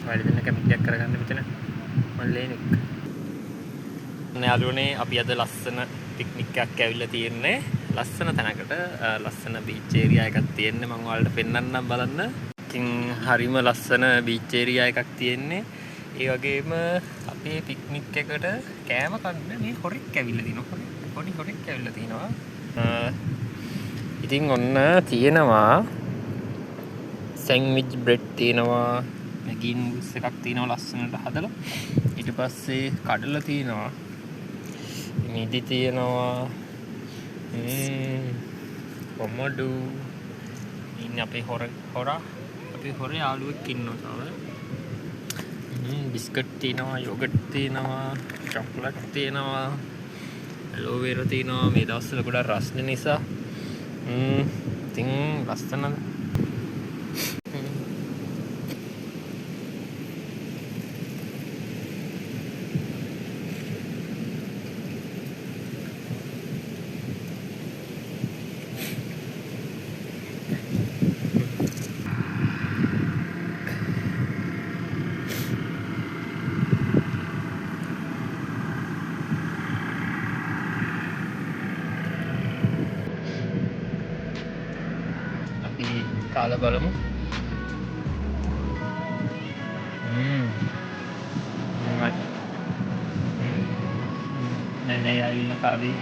ඔයාලා දෙන්න කැමතියක් කරගන්න මෙතන මල්ලේනික්. යාළුවනේ අපි අද ලස්සන පික්නික් එකක් ඇවිල්ලා තියෙන්නේ. ලස්සන තැනකට ලස්සන බීච් ඒරියා එකක් තියෙන්නේ. මම ඔයාලට පෙන්නන්නම් බලන්න. ඉතින් හරිම ලස්සන බීච් ඒරියා එකක් තියෙන්නේ. ඒ වගේම අපේ පික්නික් එකට කෑම කන්න මේ හොරෙක් ඇවිල්ලා තිනවා. පොඩි හොරෙක් ඇවිල්ලා තිනවා. ඉතින් ඔන්න තියෙනවා සෑන්ඩ්විච් බ්‍රෙඩ් තියෙනවා, මැගි නූඩ්ල්ස් එකක් තියෙනවා ලස්සනට හදලා. ඊට පස්සේ කඩල තියෙනවා, මිදි තියෙනවා, කොමඩු. ඉන්නේ අපේ හොරා යාළුවෙක් ඉන්නවා තව. බිස්කට් තියෙනවා, යෝගට් තියෙනවා, චොක්ලට් තියෙනවා, ඇලෝවේරා තියෙනවා. මේ දවස්වල ගොඩක් රස්නේ නිසා ඉතින් ලස්සන කාලා බලමු. නෑ ඇවිල්ලා කාවේ